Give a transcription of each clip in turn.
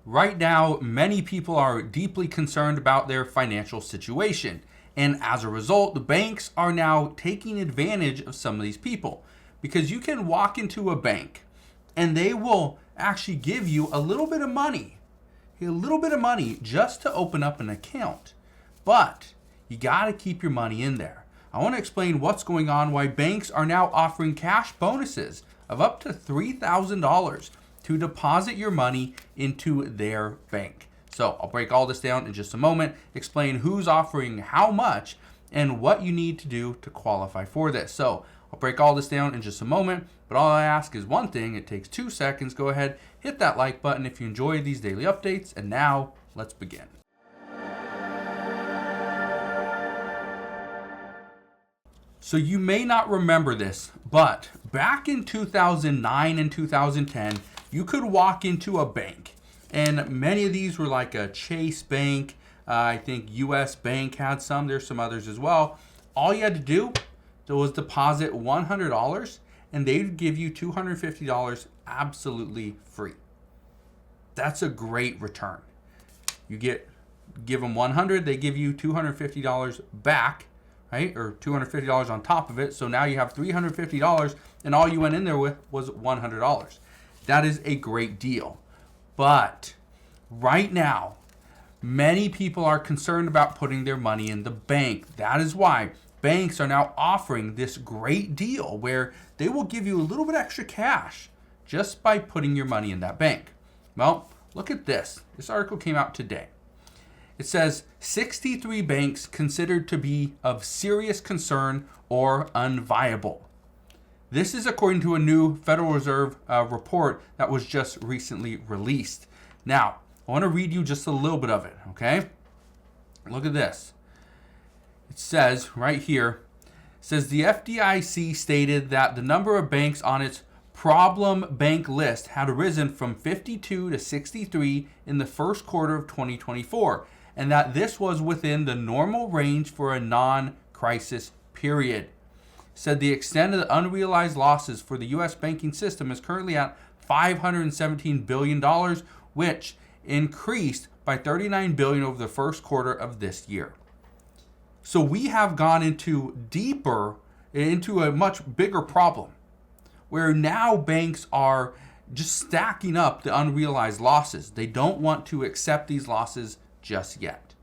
Right now, many people are deeply concerned about their financial situation. And as a result, the banks are now taking advantage of some of these people. Because you can walk into a bank and they will actually give you a little bit of money. Just to open up an account. But you got to keep your money in there. I want to explain what's going on, why banks are now offering cash bonuses of up to $3,000 to deposit your money into their bank. So I'll break all this down in just a moment, explain who's offering how much and what you need to do to qualify for this. So I'll break all this down in just a moment, but all I ask is one thing. It takes 2 seconds. Go ahead, hit that like button if you enjoy these daily updates. And now let's begin. So you may not remember this, but back in 2009 and 2010, you could walk into a bank, and many of these were like a Chase Bank. I think US Bank had some. There's some others as well. All you had to do was deposit $100, and they'd give you $250 absolutely free. That's a great return. You give them $100, they give you $250 back, right? Or $250 on top of it. So now you have $350, and all you went in there with was $100. That is a great deal. But right now, many people are concerned about putting their money in the bank. That is why banks are now offering this great deal where they will give you a little bit extra cash just by putting your money in that bank. Well, look at this. This article came out today. It says 63 banks considered to be of serious concern or unviable. This is according to a new Federal Reserve report that was just recently released. Now, I want to read you just a little bit of it, okay? Look at this. It says right here, the FDIC stated that the number of banks on its problem bank list had risen from 52 to 63 in the first quarter of 2024, and that this was within the normal range for a non-crisis period. Said the extent of the unrealized losses for the U.S. banking system is currently at $517 billion, which increased by $39 billion over the first quarter of this year. So we have gone into a much bigger problem, where now banks are just stacking up the unrealized losses. They don't want to accept these losses just yet.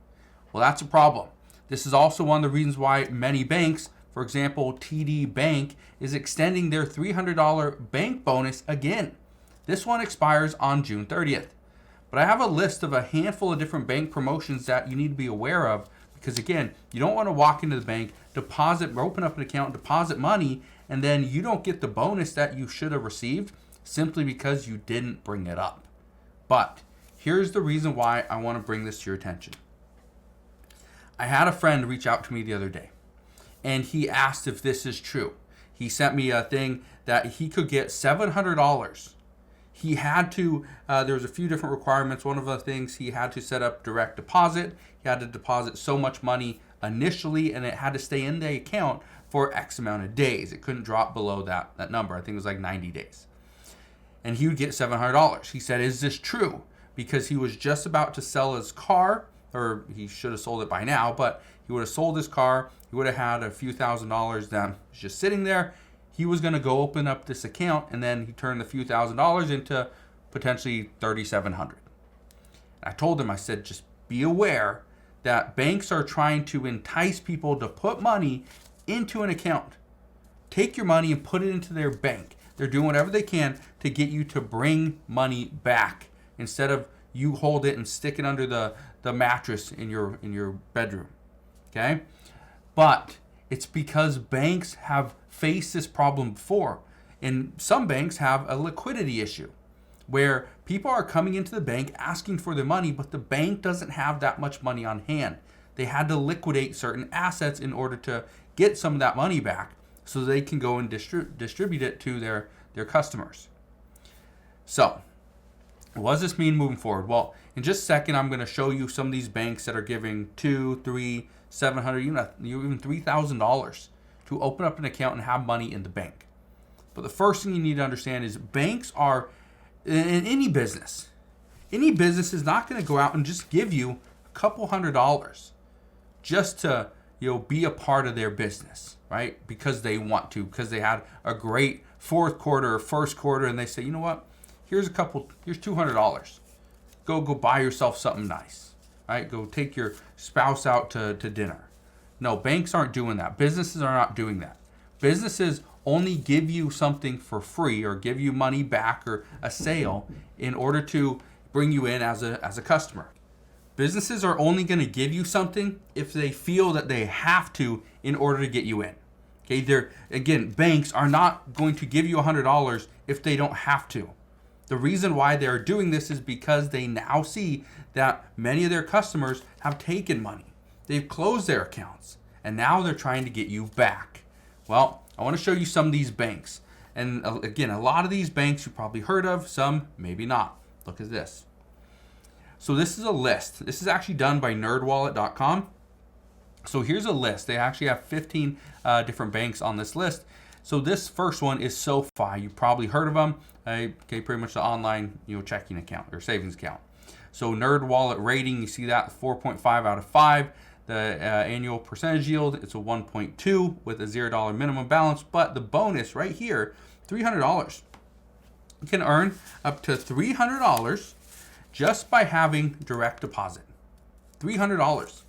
Well, that's a problem. This is also one of the reasons why many banks, for example, TD Bank, is extending their $300 bank bonus again. This one expires on June 30th. But I have a list of a handful of different bank promotions that you need to be aware of, because again, you don't want to walk into the bank, open up an account, deposit money, and then you don't get the bonus that you should have received simply because you didn't bring it up. But here's the reason why I want to bring this to your attention. I had a friend reach out to me the other day, and he asked if this is true. He sent me a thing that he could get $700. He had to, there's a few different requirements. One of the things, he had to set up direct deposit. He had to deposit so much money initially, and it had to stay in the account for X amount of days. It couldn't drop below that number. I think it was like 90 days. And he would get $700. He said, is this true? Because he was just about to sell his car, or he should have sold it by now, but he would have sold his car. He would have had a few $1,000s that was just sitting there. He was going to go open up this account, and then he turned the few $1,000s into potentially $3,700. I told him, I said, just be aware that banks are trying to entice people to put money into an account. Take your money and put it into their bank. They're doing whatever they can to get you to bring money back instead of you hold it and stick it under the mattress in your bedroom. Okay? But it's because banks have faced this problem before. And some banks have a liquidity issue where people are coming into the bank asking for their money, but the bank doesn't have that much money on hand. They had to liquidate certain assets in order to get some of that money back so they can go and distribute it to their customers. So, what does this mean moving forward? Well, in just a second, I'm going to show you some of these banks that are giving $200, $300, $700, even $3,000 to open up an account and have money in the bank. But the first thing you need to understand is banks are, in any business, Any business is not going to go out and just give you a couple $100 just to be a part of their business, right? Because they want to, because they had a great fourth quarter or first quarter, and they say, you know what? Here's $200. Go buy yourself something nice, right? Go take your spouse out to dinner. No, banks aren't doing that. Businesses are not doing that. Businesses only give you something for free or give you money back or a sale in order to bring you in as a customer. Businesses are only going to give you something if they feel that they have to in order to get you in. Okay, banks are not going to give you $100 if they don't have to. The reason why they're doing this is because they now see that many of their customers have taken money. They've closed their accounts, and now they're trying to get you back. Well, I want to show you some of these banks. And again, a lot of these banks you probably heard of, some maybe not. Look at this. So this is a list. This is actually done by nerdwallet.com. So here's a list. They actually have 15 different banks on this list. So this first one is SoFi. You probably heard of them. Okay, pretty much the online checking account or savings account. So NerdWallet rating, you see that 4.5 out of 5. The annual percentage yield, it's a 1.2 with a $0 minimum balance. But the bonus right here, $300. You can earn up to $300 just by having direct deposit. $300.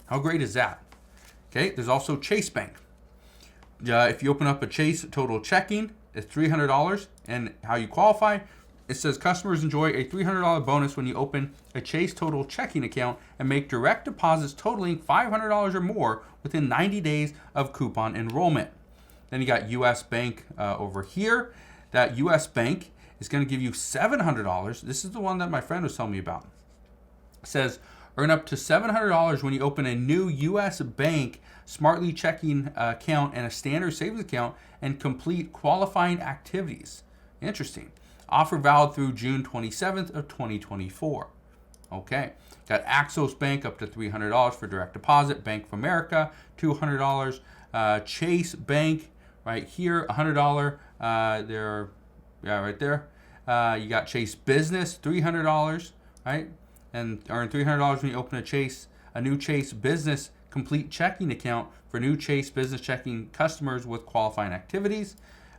How great is that? Okay, there's also Chase Bank. If you open up a Chase Total Checking, it's $300. And how you qualify, it says customers enjoy a $300 bonus when you open a Chase Total Checking account and make direct deposits totaling $500 or more within 90 days of coupon enrollment. Then you got US Bank over here. That US Bank is going to give you $700. This is the one that my friend was telling me about. It says earn up to $700 when you open a new US Bank Smartly checking account and a standard savings account and complete qualifying activities. Interesting. Offer valid through June 27th of 2024. Okay. Got Axos Bank up to $300 for direct deposit. Bank of America, $200. Chase Bank right here, $100. Right there. You got Chase Business, $300, right? And earn $300 when you open a new Chase Business complete checking account for new Chase Business checking customers with qualifying activities.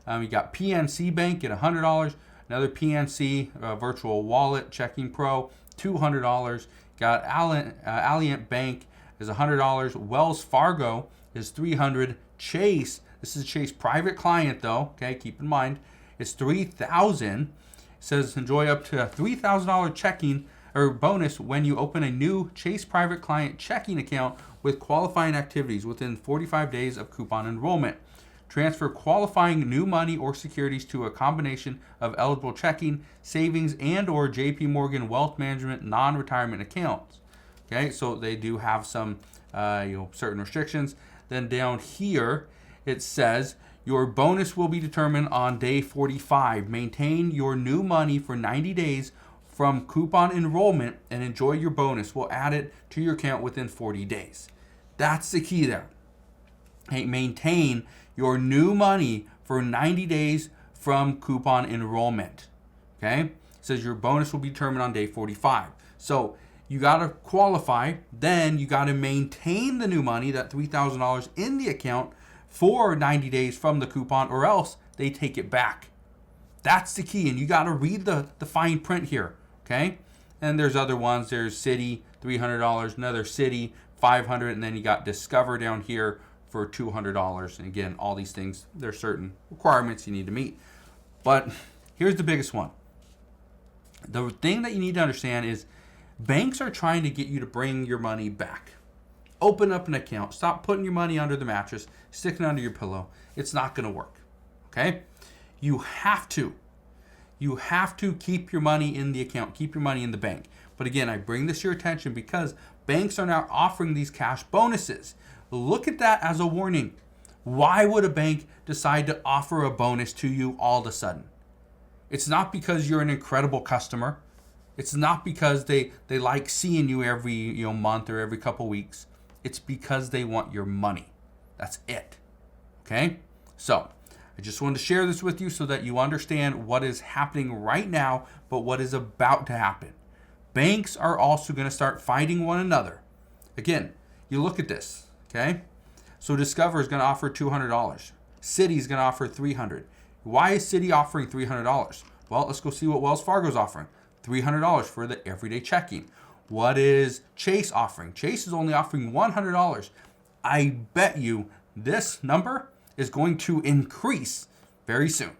You got PNC Bank at $100. Another PNC Virtual Wallet Checking Pro, $200. Got Alliant Bank is $100. Wells Fargo is $300. Chase, this is Chase private client though. Okay, keep in mind it's $3,000. It says enjoy up to a $3,000 checking or bonus when you open a new Chase private client checking account with qualifying activities within 45 days of coupon enrollment. Transfer qualifying new money or securities to a combination of eligible checking, savings, and or JP Morgan Wealth Management non-retirement accounts. Okay, so they do have some certain restrictions. Then down here it says your bonus will be determined on day 45. Maintain your new money for 90 days from coupon enrollment and enjoy your bonus. We'll add it to your account within 40 days. That's the key there. Hey, maintain your new money for 90 days from coupon enrollment. Okay? It says your bonus will be determined on day 45. So you got to qualify. Then you got to maintain the new money, that $3,000 in the account for 90 days from the coupon, or else they take it back. That's the key. And you got to read the fine print here. Okay? And there's other ones. There's Citi, $300. Another Citi, $500. And then you got Discover down here for $200. And again, all these things, there's certain requirements you need to meet. But here's the biggest one. The thing that you need to understand is banks are trying to get you to bring your money back. Open up an account. Stop putting your money under the mattress, sticking it under your pillow. It's not going to work. Okay? You have to keep your money in the account, keep your money in the bank. But again, I bring this to your attention because banks are now offering these cash bonuses. Look at that as a warning. Why would a bank decide to offer a bonus to you all of a sudden? It's not because you're an incredible customer. It's not because they like seeing you every month or every couple weeks. It's because they want your money. That's it. Okay? So I just wanted to share this with you so that you understand what is happening right now, but what is about to happen. banks are also going to start fighting one another. Again, you look at this, okay? So Discover is going to offer $200. Citi is going to offer $300. Why is Citi offering $300? Well, let's go see what Wells Fargo is offering. $300 for the everyday checking. What is Chase offering? Chase is only offering $100. I bet you this number is going to increase very soon,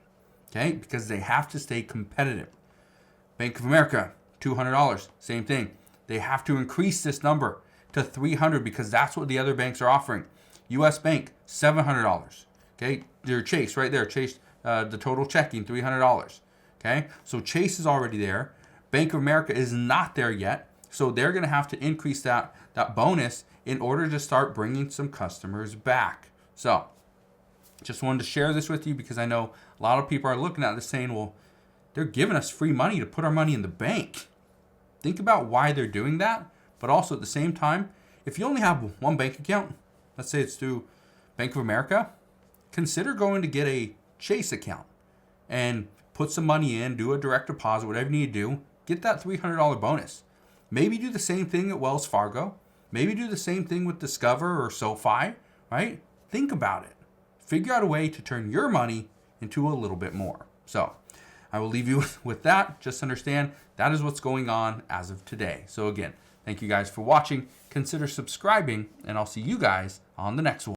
okay? Because they have to stay competitive. Bank of America, $200, same thing. They have to increase this number to $300 because that's what the other banks are offering. U.S. Bank, $700. Okay, their Chase right there. Chase, the total checking, $300. Okay, so Chase is already there. Bank of America is not there yet, so they're going to have to increase that bonus in order to start bringing some customers back. So, just wanted to share this with you because I know a lot of people are looking at this saying, well, they're giving us free money to put our money in the bank. Think about why they're doing that, but also at the same time, if you only have one bank account, let's say it's through Bank of America, consider going to get a Chase account and put some money in, do a direct deposit, whatever you need to do, get that $300 bonus. Maybe do the same thing at Wells Fargo. Maybe do the same thing with Discover or SoFi, right? Think about it. Figure out a way to turn your money into a little bit more. So I will leave you with that. Just understand that is what's going on as of today. So again, thank you guys for watching. Consider subscribing, and I'll see you guys on the next one.